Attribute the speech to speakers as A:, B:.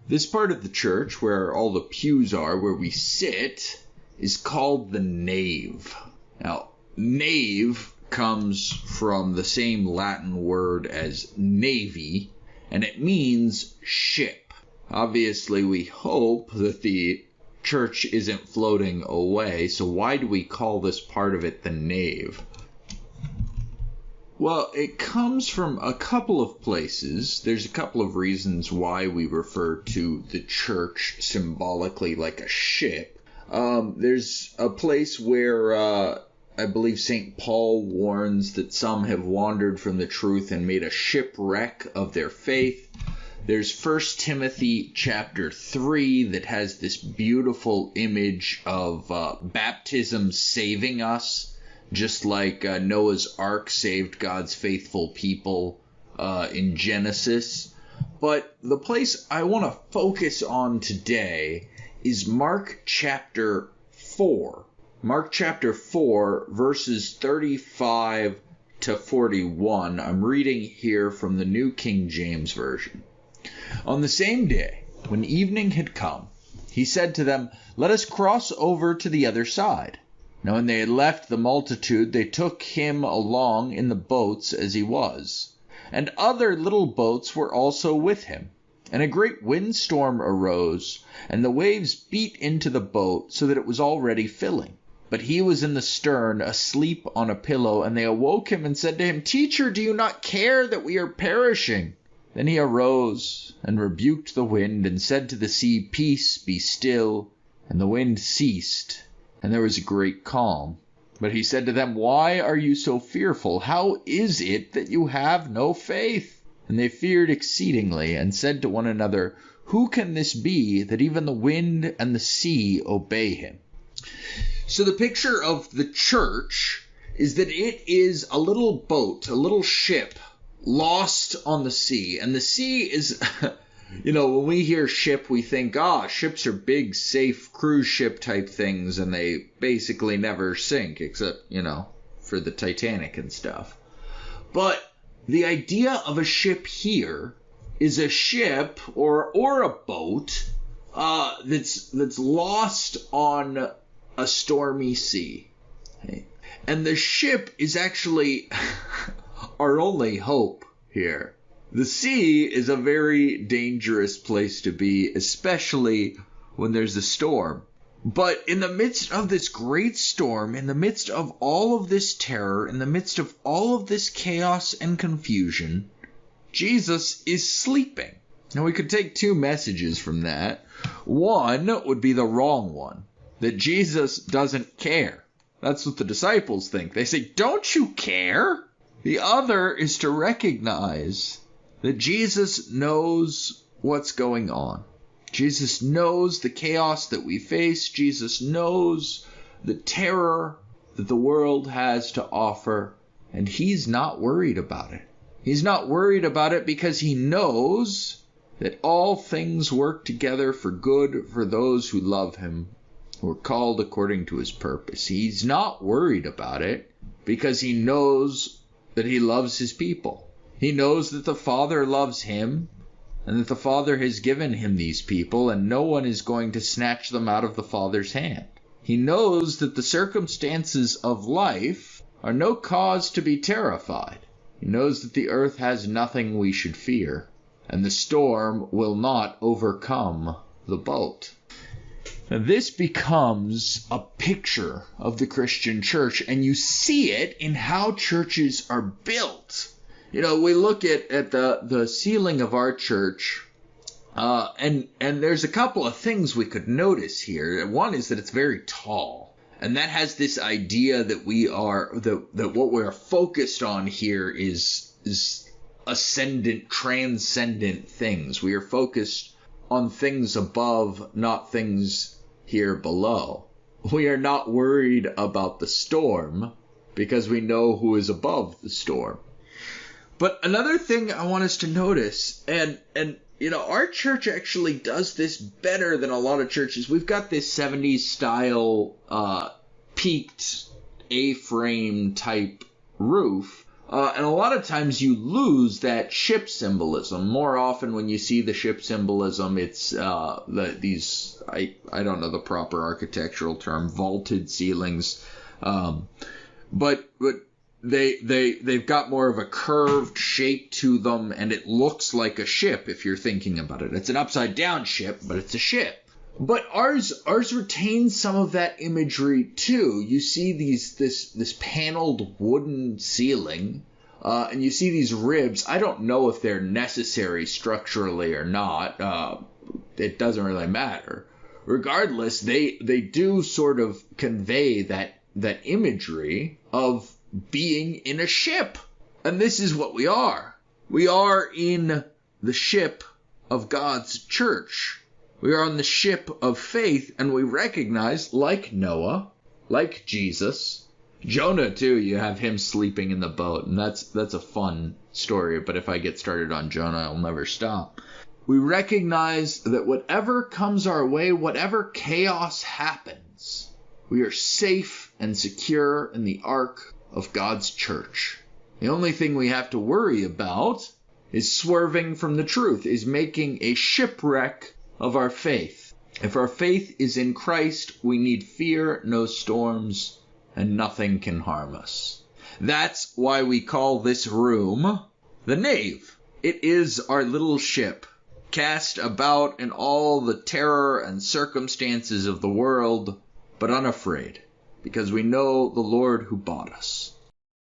A: This part of the church, where all the pews are, where we sit, is called the nave. Now, nave comes from the same Latin word as navy, and it means ship. Obviously, we hope that the church isn't floating away, so why do we call this part of it the nave? Well, it comes from a couple of places. There's a couple of reasons why we refer to the church symbolically like a ship. There's a place where I believe St. Paul warns that some have wandered from the truth and made a shipwreck of their faith. There's 1 Timothy chapter 3 that has this beautiful image of baptism saving us, just like Noah's Ark saved God's faithful people in Genesis. But the place I want to focus on today is Mark chapter 4. Mark chapter 4, verses 35 to 41. I'm reading here from the New King James Version. On the same day, when evening had come, he said to them, "Let us cross over to the other side." Now when they had left the multitude, they took him along in the boats as he was. And other little boats were also with him. And a great windstorm arose, and the waves beat into the boat, so that it was already filling. But he was in the stern, asleep on a pillow, and they awoke him and said to him, "Teacher, do you not care that we are perishing?" Then he arose and rebuked the wind, and said to the sea, "Peace, be still." And the wind ceased, and there was a great calm. But he said to them, "Why are you so fearful? How is it that you have no faith?" And they feared exceedingly, and said to one another, "Who can this be, that even the wind and the sea obey him?" So the picture of the church is that it is a little boat, a little ship, lost on the sea. And the sea is, when we hear ship, we think, ships are big, safe cruise ship type things, and they basically never sink, except, for the Titanic and stuff. But the idea of a ship here is a ship or a boat that's lost on a stormy sea. And the ship is actually our only hope here. The sea is a very dangerous place to be, especially when there's a storm. But in the midst of this great storm, in the midst of all of this terror, in the midst of all of this chaos and confusion, Jesus is sleeping. Now we could take two messages from that. One would be the wrong one, that Jesus doesn't care. That's what the disciples think. They say, "Don't you care?" The other is to recognize that Jesus knows what's going on. Jesus knows the chaos that we face. Jesus knows the terror that the world has to offer, and he's not worried about it. He's not worried about it because he knows that all things work together for good for those who love him, who are called according to his purpose. He's not worried about it because he knows that he loves his people. He knows that the Father loves him, and that the Father has given him these people, and no one is going to snatch them out of the Father's hand. He knows that the circumstances of life are no cause to be terrified. He knows that the earth has nothing we should fear, and the storm will not overcome the boat. Now, this becomes a picture of the Christian church, and you see it in how churches are built. We look at the ceiling of our church, and there's a couple of things we could notice here. One is that it's very tall, and that has this idea that that what we're focused on here is ascendant, transcendent things. We are focused on things above, not things here below. We are not worried about the storm because we know who is above the storm. But another thing I want us to notice, and our church actually does this better than a lot of churches. We've got this 70s style peaked A-frame type roof And a lot of times you lose that ship symbolism. More often when you see the ship symbolism, it's these, I don't know the proper architectural term, vaulted ceilings. But they've got more of a curved shape to them, and it looks like a ship if you're thinking about it. It's an upside down ship, but it's a ship. But ours retains some of that imagery too. You see this paneled wooden ceiling, and you see these ribs. I don't know if they're necessary structurally or not. It doesn't really matter. Regardless, they do sort of convey that imagery of being in a ship. And this is what we are. We are in the ship of God's church. We are on the ship of faith, and we recognize, like Noah, like Jesus, Jonah too, you have him sleeping in the boat, and that's a fun story, but if I get started on Jonah, I'll never stop. We recognize that whatever comes our way, whatever chaos happens, we are safe and secure in the ark of God's church. The only thing we have to worry about is swerving from the truth, is making a shipwreck of our faith. If our faith is in Christ, we need fear no storms, and nothing can harm us. That's why we call this room the nave. It is our little ship, cast about in all the terror and circumstances of the world, but unafraid, because we know the Lord who bought us.